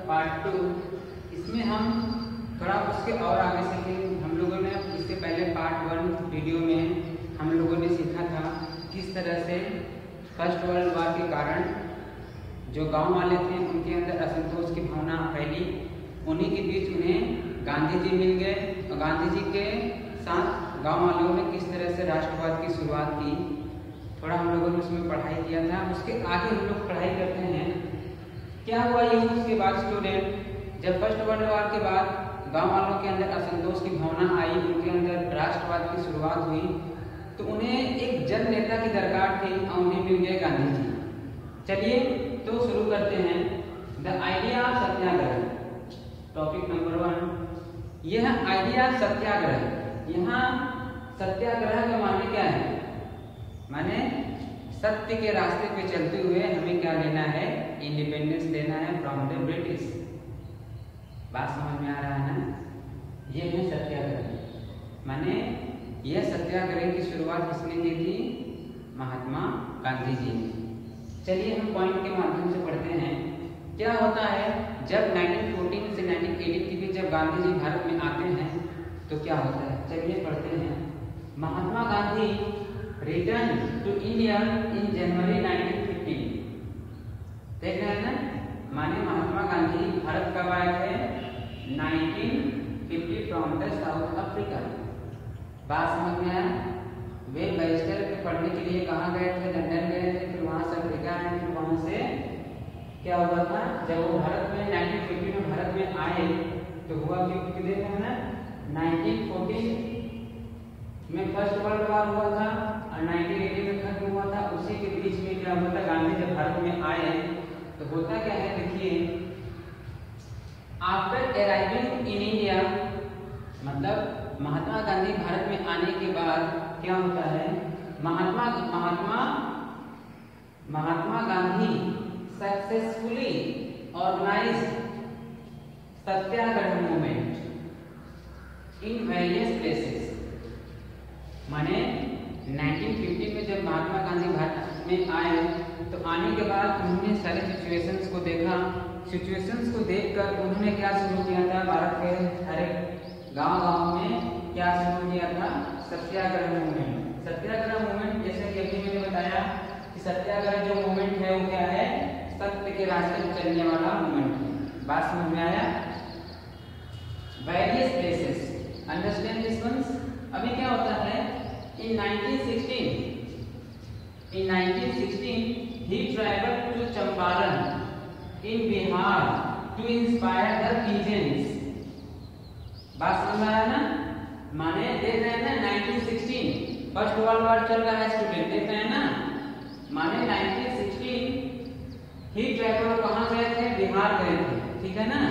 Part 2। इसमें हम थोड़ा उसके और आगे से हम लोगों ने इससे पहले पार्ट 1 वीडियो में हम लोगों ने सीखा था किस तरह से फर्स्ट वर्ल्ड वॉर के कारण जो गांव वाले थे उनके अंदर असंतोष की भावना फैली। उन्हीं के बीच उन्हें गांधी जी मिल गए और गांधी जी के साथ गांव वालों ने किस तरह से राष्ट्रवाद की शुरुआत की, थोड़ा हम लोगों ने उसमें पढ़ाई किया था। उसके आगे हम लोग पढ़ाई करते हैं क्या हुआ ये उसके बाद स्टूडेंट, जब फर्स्ट वर्ल्ड वॉर के बाद गांव वालों के अंदर असंतोष की भावना आई, उनके अंदर राष्ट्रवाद की शुरुआत हुई, तो उन्हें एक जन नेता की दरकार थी और उन्हें मिल गए गांधी जी। चलिए तो शुरू करते हैं। The idea of Satyagraha, topic number 1। यह आइडिया सत्याग्रह, यहाँ सत्याग्रह का माने क्या है? माने सत्य के रास्ते पे चलते हुए हमें क्या लेना है? इंडिपेंडेंस लेना है फ्रॉम द ब्रिटिश। बात समझ में आ रहा है ना? ये है सत्याग्रह। माने यह सत्याग्रह की शुरुआत किसने की थी? महात्मा गांधी जी ने। चलिए हम पॉइंट के माध्यम से पढ़ते हैं। क्या होता है जब 1914 से 1918 के बीच जब गांधी जी भारत में आते हैं तो क्या होता है? चलिए पढ़ते हैं। Mahatma Gandhi return to India in January 1915। देख रहे हैं ना? माने महात्मा गांधी भारत कब आए थे? 1950 फ्रॉम द साउथ अफ्रीका। बात समझ में आया? वे बैरिस्टर के पढ़ने के लिए कहाँ गए थे? लंदन गए थे, फिर वहां से अफ्रीका आए, फिर वहां से क्या हुआ था जब वो भारत में 1950 में भारत में आए तो हुआ कि देख रहे हैं ना 1914 में फर्स्ट वर्ल्ड वॉर हुआ था और 1918 में खत्म हुआ था। उसी के बीच में क्या हुआ था? गांधी जब भारत में आए तो होता क्या है देखिए, आफ्टर अराइविंग इन इंडिया, मतलब महात्मा गांधी भारत में आने के बाद क्या होता है? Mahatma Gandhi successfully organised satyagraha movement in various places. माने 1950 में जब महात्मा गांधी भारत में आए तो आने के बाद उन्होंने सारे सिचुएशंस को देखा। सिचुएशंस को देखकर उन्होंने क्या शुरू किया था? भारत के हर एक गांव में क्या शुरू किया था? सत्याग्रह मूवमेंट। सत्याग्रह मूवमेंट जैसे कि अभी मैंने बताया कि सत्याग्रह जो मूवमेंट है वो क्या है? सत्य के रास्ते पर चलने वाला मूवमेंट है। बात समझ में आया? Various places, understand this once. अभी क्या होता है? In 1916 he traveled to Champaran in Bihar to inspire the peasants। बात समझ में आया ना? माने देख रहे हैं ना 1916 फर्स्ट वर्ल्ड वॉर चल रहा है स्टूडेंट, देख रहे हैं ना? माने 1916 ही ट्रैवल कहाँ गए थे? बिहार गए थे, ठीक है ना?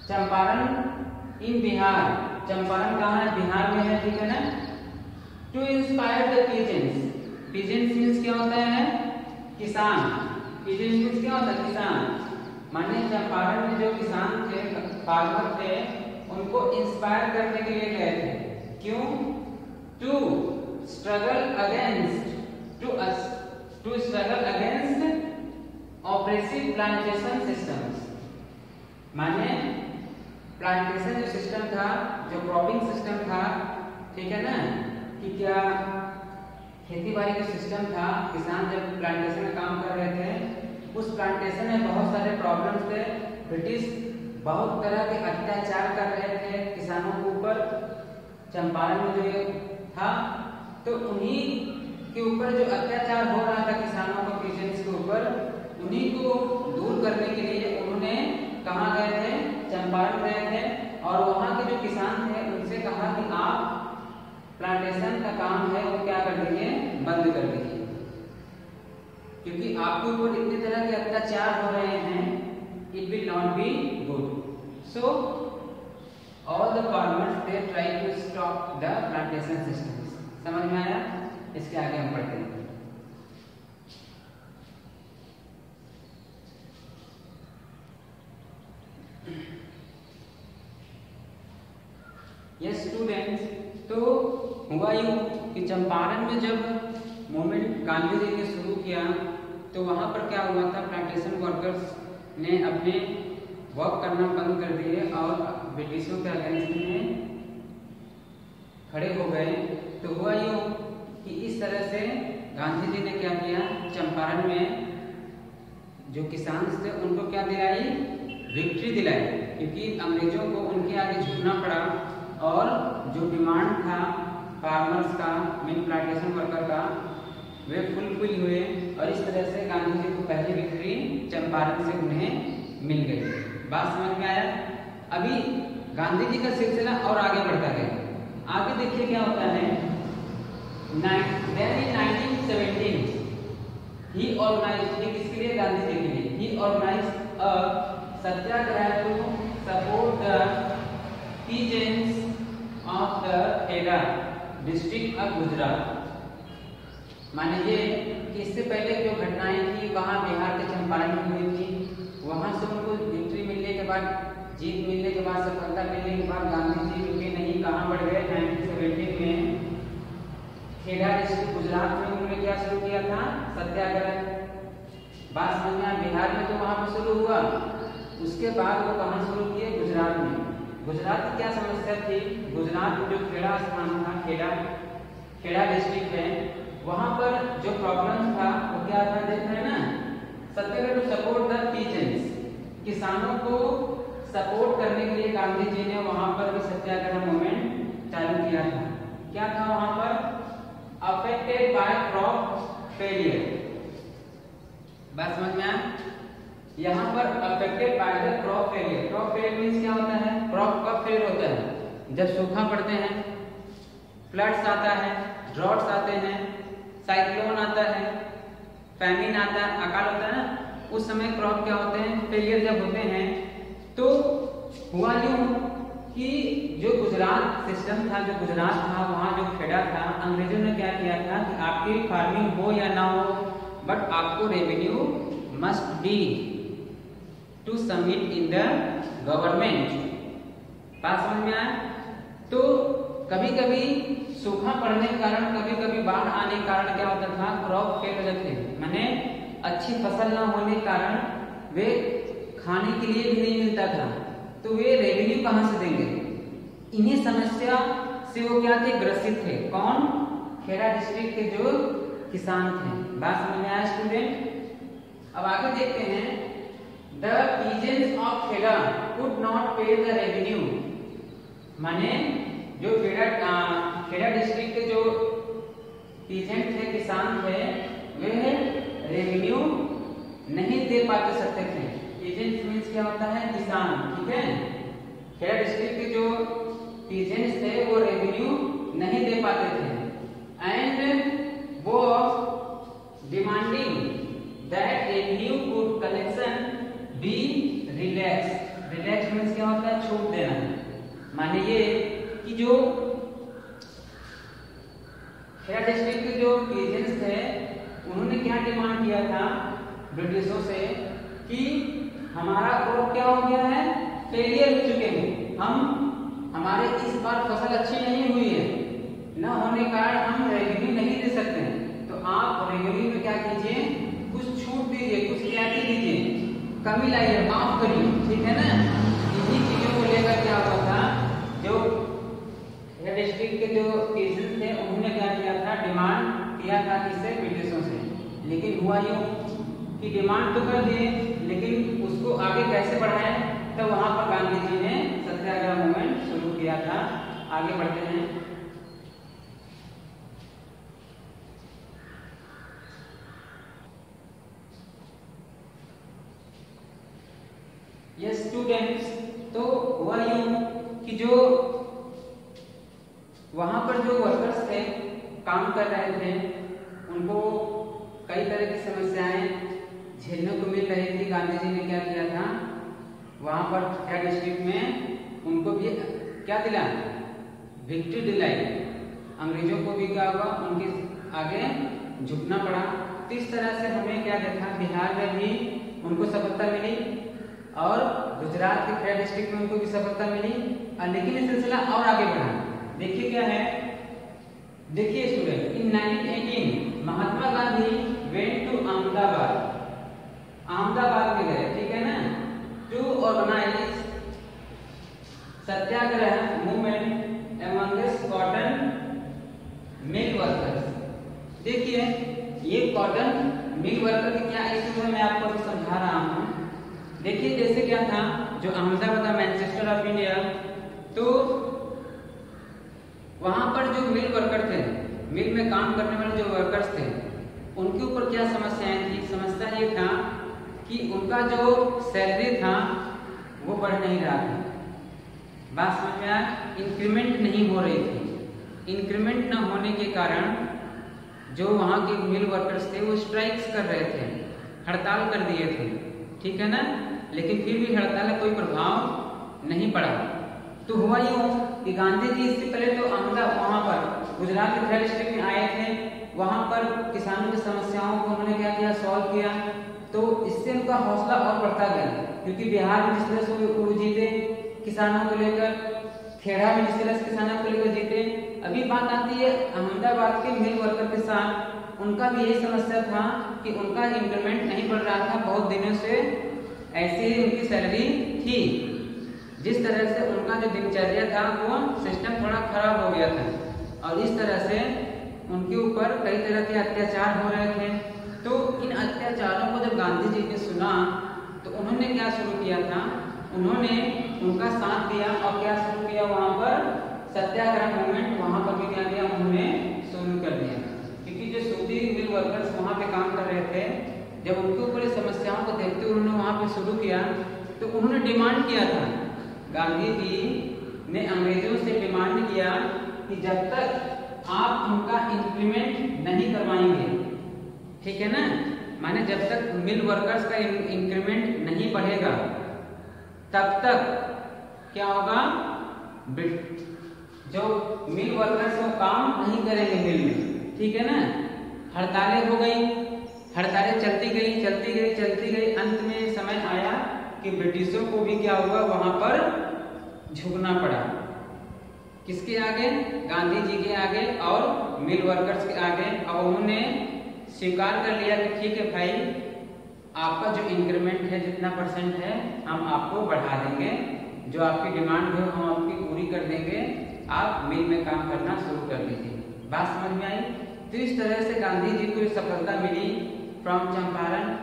चंपारण इन बिहार, चंपारण कहाँ है? बिहार में है, ठीक है ना? To inspire the peasants. Peasants means क्या होता है? किसान। पीजेंट्स मीन्स क्या होता है? किसान। माने चंपारण में जो किसान थे, फार्मर थे, उनको इंस्पायर करने के लिए गए थे। क्यों? To struggle against oppressive plantation systems. माने प्लांटेशन जो सिस्टम था, जो क्रॉपिंग सिस्टम था, ठीक है ना, कि क्या खेती बाड़ी का सिस्टम था, किसान जब प्लांटेशन में काम कर रहे थे, उस प्लांटेशन में बहुत सारे प्रॉब्लम्स थे। ब्रिटिश बहुत तरह के अत्याचार कर रहे थे किसानों के ऊपर। चंपारण में जो था तो उन्हीं के ऊपर जो अत्याचार हो रहा था किसानों को, पीजेंट्स के ऊपर, उन्हीं को दूर करने के लिए उन्होंने कहाँ गए थे? चंपारण गए थे और वहाँ के जो किसान थे उनसे कहा कि आप प्लांटेशन का काम है वो क्या कर दीजिए? बंद कर दीजिए, क्योंकि आपके ऊपर इतने तरह के अत्याचार हो रहे हैं, it will not be good. So all the farmers they try to stop the plantation systems. समझ में आया? इसके आगे हम पढ़ते हैं। यस स्टूडेंट्स, तो हुआ यूं कि चंपारण में जब मूवमेंट गांधी जी ने शुरू किया तो वहां पर क्या हुआ था? प्लांटेशन वर्कर्स ने अपने वर्क करना बंद कर दिए और ब्रिटिशों के अगेंस्ट में खड़े हो गए। तो हुआ यूँ कि इस तरह से गांधी जी ने क्या किया, चंपारण में जो किसान थे उनको क्या दिलाई, विक्ट्री दिलाई, क्योंकि अंग्रेजों को उनके आगे झुकना पड़ा और जो डिमांड था फार्मर्स का, मिल प्लांटेशन वर्कर का, वे फुलफिल हुए और इस तरह से गांधी जी को पहली विक्ट्री चंपारण से उन्हें मिल गई। बात समझ में आया। अभी गांधी जी का सिलसिला और आगे बढ़ता गया। आगे देखिए क्या होता है। then in 1917 he organized, ये किसके लिए, गांधी जी के लिए, he organized a Satyagraha to support the peasants of the Kheda district of Gujarat। माने ये कि इससे पहले जो घटनाएं थी वहाँ बिहार के चंपारण में हुई थी, वहां से उनको विक्ट्री मिलने के बाद, जीत मिलने के बाद, सफलता मिलने के बाद गांधी जी रुके नहीं, कहाँ बढ़ गए, 1917 में खेड़ा डिस्ट्रिक्ट गुजरात में उन्होंने क्या शुरू किया था, सत्याग्रह। बात समझ में आया। बिहार में तो वहां पर शुरू हुआ, उसके बाद वो कहाँ शुरू किए, गुजरात में। गुजरात की क्या समस्या थी, गुजरात में जो खेड़ा स्थान था, खेड़ा डिस्ट्रिक्ट है, वहां पर जो प्रॉब्लम था वो क्या था, देख रहे हैं ना, सत्याग्रह टू सपोर्ट द पीजेंट्स, किसानों को सपोर्ट करने के लिए गांधी जी ने वहां पर भी सत्याग्रह मूवमेंट चालू किया था। क्या था वहां पर, अफेक्टेड बाय क्रॉप फेलियर। बात समझ में आया। यहाँ पर affected by the crop failure. Crop failure means क्या होता है, क्रॉप कब फेल होता है, जब सूखा पड़ते हैं, फ्लड्स आता है, ड्रॉट्स आते हैं, साइक्लोन आता है, फैमिन आता है, अकाल होता है ना, उस समय क्रॉप क्या होते हैं, फेलियर जब होते हैं। तो हुआ यूं कि जो गुजरात सिस्टम था, जो गुजरात था, वहाँ जो खेड़ा था, अंग्रेजों ने क्या किया था कि आपकी फार्मिंग हो या ना हो, बट आपको revenue must be to submit in the government. बात समझ में आया। तो कभी कभी सूखा पड़ने के कारण, कभी कभी बाढ़ आने के कारण क्या होता था, क्रॉप फेल हो जाते थे, माने अच्छी फसल ना होने के कारण वे खाने के लिए भी नहीं मिलता था, तो वे रेवेन्यू कहां से देंगे। इन्हीं समस्या से वो क्या थे, ग्रसित थे। कौन, खेड़ा डिस्ट्रिक्ट के जो किसान थे। बात समझ में आया स्टूडेंट। अब आगे देखते हैं, the peasants of Kheda could not pay the revenue, माने जो खेड़ा डिस्ट्रिक्ट के जो पीजेंट थे, किसान थे, वे रेवेन्यू नहीं दे पाते सकते थे। पीजेंट मींस क्या होता है, किसान, ठीक है। खेड़ा डिस्ट्रिक्ट के जो पीजेंट्स थे वो रेवेन्यू नहीं दे पाते थे, एंड वो demanding that revenue good collection be relax. Relax means क्या होता है, छूट देना। माने ये कि जो खेड़ा डिस्ट्रिक्ट के जो पीजेंट्स थे उन्होंने क्या डिमांड किया था ब्रिटिशों से कि हमारा क्रॉप क्या हो गया है, फेलियर हो चुके हैं, हमारे इस बार फसल अच्छी नहीं हुई है, न होने के कारण हम रेवेन्यू नहीं दे सकते, तो आप रेवेन्यू में क्या कीजिए, कुछ छूट दीजिए, कुछ रियायती दीजिए, कमी लाइए, माफ करिए, ठीक है ना। इन्हीं चीजों को लेकर क्या हुआ था, जो डिस्ट्रिक्ट के जो पीजेंट्स थे उन्होंने क्या किया था, डिमांड किया था किससे, ब्रिटिशों से। लेकिन हुआ यूं कि डिमांड तो कर दिए, लेकिन उसको आगे कैसे बढ़ाएं, तो वहां पर गांधी जी ने सत्याग्रह मूवमेंट शुरू किया था। आगे बढ़ते हैं। यस स्टूडेंट्स, तो हुआ यूं कि जो वहां पर जो वर्कर्स थे, काम कर रहे थे, उनको कई तरह की समस्याएं झेलने को मिल रही थी। गांधी जी ने क्या किया था, वहां पर खेड़ा डिस्ट्रिक्ट में उनको भी क्या दिला, विक्ट्री दिलाई। अंग्रेजों को भी क्या हुआ, उनके आगे झुकना पड़ा। तो इस तरह से हमें क्या देखा, बिहार में भी उनको सफलता मिली और गुजरात के खेड़ा डिस्ट्रिक्ट में उनको भी सफलता मिली। लेकिन ये सिलसिला और आगे बढ़ा। देखिए क्या है, देखिए student, in 1918 Mahatma Gandhi went to Ahmedabad. Ahmedabad में गए, ठीक है ना, to organise satyagraha movement amongst cotton mill workers. देखिए ये कॉटन मिल वर्कर की क्या इशू है मैं आपको अभी समझा रहा हूँ। देखिए जैसे क्या था, जो अहमदाबाद मैनचेस्टर ऑफ इंडिया, तो वहां पर जो मिल वर्कर थे, मिल में काम करने वाले जो वर्कर्स थे, उनके ऊपर क्या समस्याएं थी। समस्या ये था कि उनका जो सैलरी था वो बढ़ नहीं रहा था। बात समझ में आया, इंक्रीमेंट नहीं हो रही थी। इंक्रीमेंट न होने के कारण जो वहाँ के मिल वर्कर्स थे वो स्ट्राइक्स कर रहे थे, हड़ताल कर दिए थे, ठीक है ना। लेकिन फिर भी हड़ताल का कोई प्रभाव नहीं पड़ा। तो हुआ यूँ कि गांधी जी इससे पहले तो अहमदाबाद वहाँ पर गुजरात के थ्रेड स्टेट में आए थे, वहाँ पर किसानों की समस्याओं को उन्होंने क्या किया, सॉल्व किया। तो इससे उनका हौसला और बढ़ता गया, क्योंकि बिहार में जिस तरह से वो जीते किसानों को लेकर, खेड़ा में जिस तरह से किसानों को लेकर जीते। अभी बात आती है अहमदाबाद के मिल वर्कर के साथ, उनका भी यही समस्या था कि उनका इंक्रीमेंट नहीं बढ़ रहा था, बहुत दिनों से ऐसे ही उनकी सैलरी थी। जिस तरह से उनका जो दिनचर्या था वो सिस्टम थोड़ा खराब हो गया था और इस तरह से उनके ऊपर कई तरह के अत्याचार हो रहे थे। तो इन अत्याचारों को जब गांधी जी ने सुना तो उन्होंने क्या शुरू किया था, उन्होंने उनका साथ दिया और क्या शुरू किया, वहाँ पर सत्याग्रह मूवमेंट वहाँ पर भी क्या किया, उन्होंने शुरू कर दिया। क्योंकि जो सूती मिल वर्कर्स वहाँ पे काम कर रहे थे, जब उनके ऊपर समस्याओं को देखते हुए उन्होंने वहाँ पे शुरू किया, तो उन्होंने डिमांड किया था, गांधी जी ने अंग्रेजों से डिमांड किया कि जब तक आप उनका इंक्रीमेंट नहीं करवाएंगे, ठीक है ना, माने जब तक मिल वर्कर्स का इंक्रीमेंट नहीं बढ़ेगा तब तक क्या होगा, जो मिल वर्कर्स वो काम नहीं करेंगे मिल में, ठीक है ना। हड़तालें हो गई, हड़तालें चलती गई, अंत में समय आया कि ब्रिटिशों को भी क्या हुआ, वहां पर झुकना पड़ा। किसके आगे, गांधी जी के आगे और मिल वर्कर्स के आगे। और उन्होंने स्वीकार कर लिया कि ठीक है भाई, आपका जो इंक्रीमेंट है जितना परसेंट है हम आपको बढ़ा देंगे, जो आपकी डिमांड हो हम आपकी पूरी कर देंगे, आप मिल में काम करना शुरू कर दीजिए। बात समझ में आई। तो इस तरह से गांधी जी को सफलता मिली from Champaran,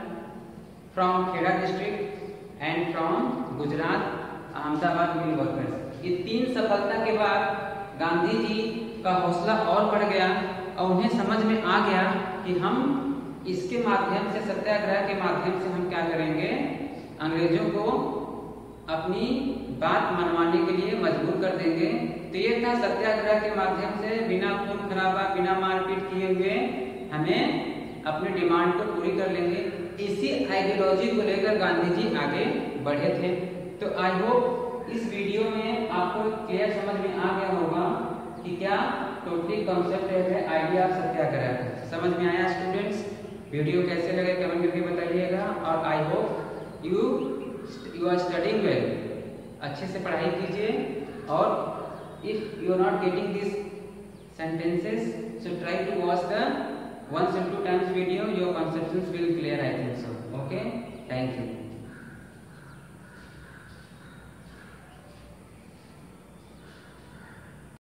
from Kheda district and from Gujarat Ahmedabad mill workers. ये तीन सफलता के बाद गांधी जी का हौसला और बढ़ गया और उन्हें समझ में आ गया कि हम इसके माध्यम से, सत्याग्रह के माध्यम से हम क्या करेंगे, अंग्रेजों को अपनी बात मनवाने के लिए मजबूर कर देंगे। तो ये था सत्याग्रह के माध्यम से बिना खून खराबा, बिना मारपीट किए हुए हमें अपनी डिमांड को पूरी कर लेंगे। इसी आइडियोलॉजी को लेकर गांधी जी आगे बढ़े थे। तो आई होप इस वीडियो में आपको क्लियर समझ में आ गया होगा कि क्या टोटली कॉन्सेप्ट है, आइडिया ऑफ सत्याग्रह। समझ में आया स्टूडेंट्स? वीडियो कैसे लगे कमेंट करके बताइएगा। और I hope you are studying well, अच्छे से पढ़ाई कीजिए। और if you are not getting this sentences, so try to watch the 1 or 2 times video, your conceptions will clear, I think so. Okay, thank you.